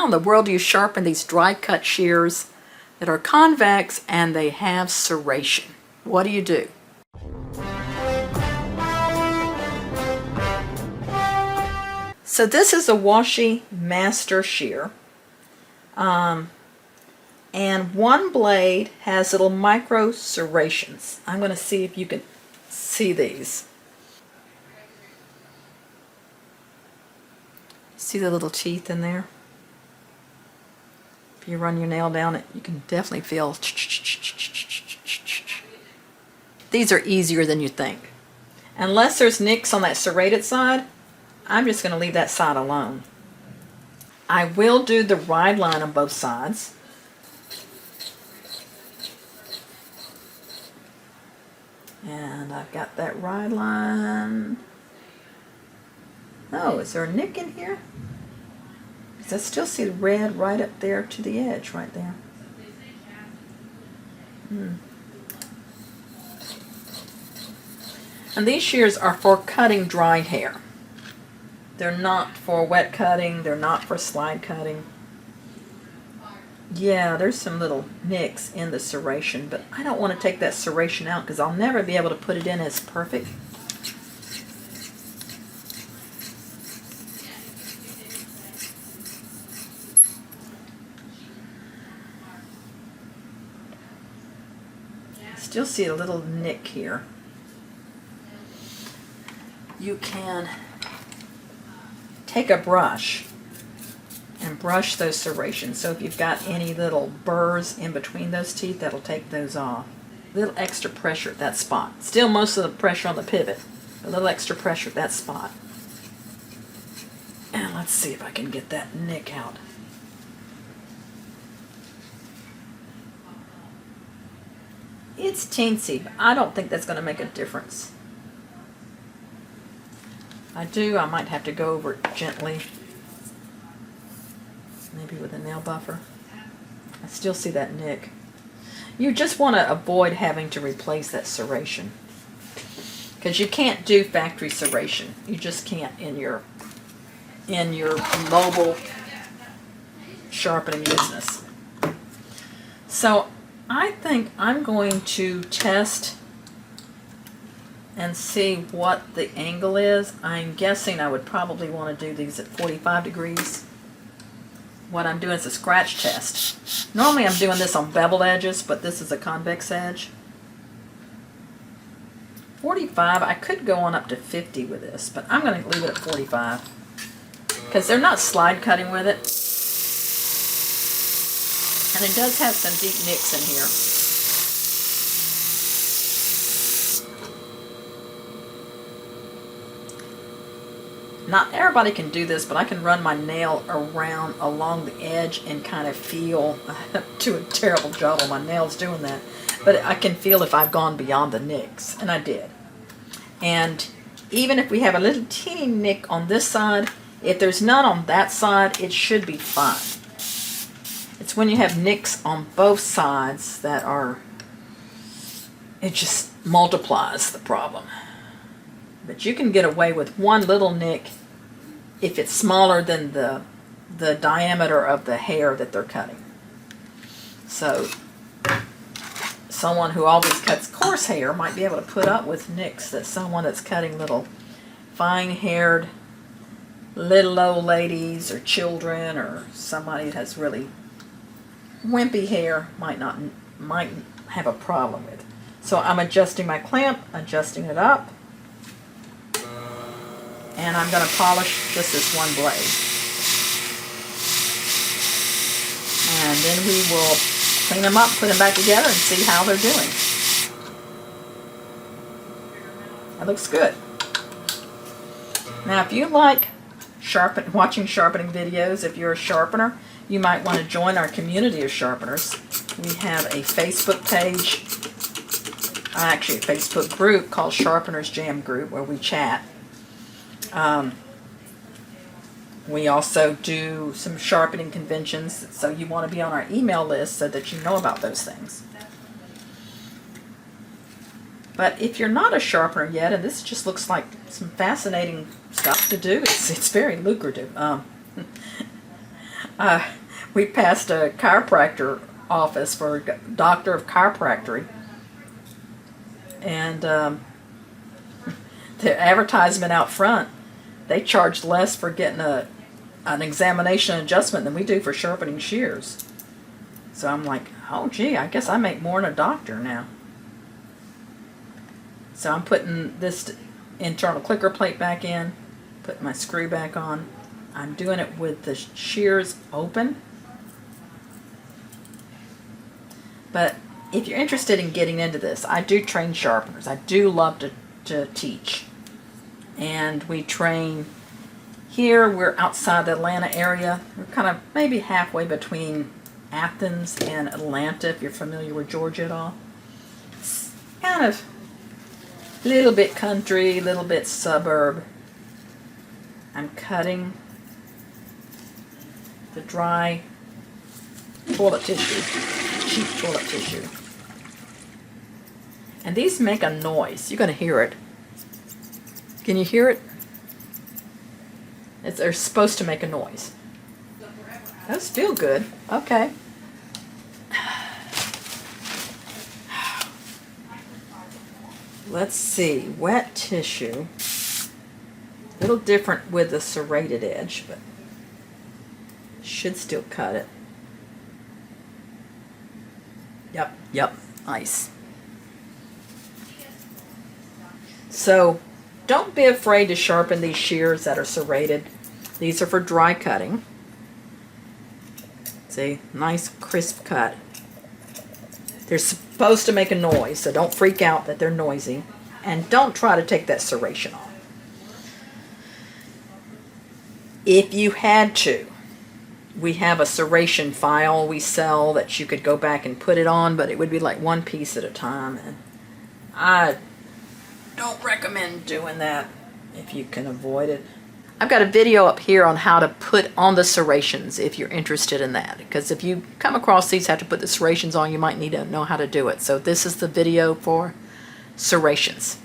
how in the world do you sharpen these dry cut shears that are convex and they have serration? What do you do? So this is a Washi master shear. And one blade has little micro serrations. I'm going to see if you can see these. See the little teeth in there? If you run your nail down it, you can definitely feel. These are easier than you think. Unless there's nicks on that serrated side, I'm just going to leave that side alone. I will do the ride line on both sides. And I've got that ride line. Oh, is there a nick in here? Because I still see the red right up there to the edge right there. And these shears are for cutting dry hair. They're not for wet cutting. They're not for slide cutting. Yeah, there's some little nicks in the serration, but I don't want to take that serration out because I'll never be able to put it in as perfect. I still see a little nick here. You can take a brush and brush those serrations. So if you've got any little burrs in between those teeth, that'll take those off. A little extra pressure at that spot. Still most of the pressure on the pivot. A little extra pressure at that spot. And let's see if I can get that nick out. It's teensy, but I don't think that's going to make a difference. If I do, I might have to go over it gently. Maybe with a nail buffer. I still see that nick. You just want to avoid having to replace that serration. Because you can't do factory serration. You just can't in your mobile sharpening business. So I think I'm going to test and see what the angle is. I'm guessing I would probably want to do these at 45 degrees. What I'm doing is a scratch test. Normally I'm doing this on beveled edges, but this is a convex edge. 45, I could go on up to 50 with this, but I'm going to leave it at 45. Because they're not slide cutting with it. And it does have some deep nicks in here. Not everybody can do this, but I can run my nail around along the edge and kind of feel. I do a terrible job on my nails doing that, but I can feel if I've gone beyond the nicks, and I did. And even if we have a little teeny nick on this side, if there's none on that side, it should be fine. It's when you have nicks on both sides that are, it just multiplies the problem. But you can get away with one little nick if it's smaller than the diameter of the hair that they're cutting. So someone who always cuts coarse hair might be able to put up with nicks that someone that's cutting little fine-haired little old ladies or children or somebody that has really wimpy hair might have a problem with. So I'm adjusting my clamp, adjusting it up. And I'm going to polish just this one blade. And then we will clean them up, put them back together, and see how they're doing. That looks good. Now, if you like watching sharpening videos, if you're a sharpener, you might want to join our community of sharpeners. We have a Facebook page, actually a Facebook group called Sharpeners Jam Group, where we chat. We also do some sharpening conventions, so you want to be on our email list so that you know about those things. But if you're not a sharpener yet, and this just looks like some fascinating stuff to do, it's very lucrative. We passed a chiropractor office for a doctor of chiropractic, and the advertisement out front, they charge less for getting an examination and adjustment than we do for sharpening shears. So I'm like, oh gee, I guess I make more than a doctor now. So I'm putting this internal clicker plate back in, putting my screw back on. I'm doing it with the shears open. But if you're interested in getting into this, I do train sharpeners. I do love to teach. And we train here. We're outside the Atlanta area. We're kind of maybe halfway between Athens and Atlanta, if you're familiar with Georgia at all. It's kind of a little bit country, a little bit suburb. I'm cutting the dry toilet tissue, cheap toilet tissue. And these make a noise. You're going to hear it. Can you hear it? They're supposed to make a noise. Those feel good. Okay. Let's see. Wet tissue. A little different with the serrated edge, but should still cut it. Yep, nice. So don't be afraid to sharpen these shears that are serrated. These are for dry cutting. See, nice crisp cut. They're supposed to make a noise, so don't freak out that they're noisy. And don't try to take that serration off. If you had to, we have a serration file we sell that you could go back and put it on, but it would be like one piece at a time. And I don't recommend doing that if you can avoid it. I've got a video up here on how to put on the serrations if you're interested in that. Because if you come across these, have to put the serrations on, you might need to know how to do it. So this is the video for serrations.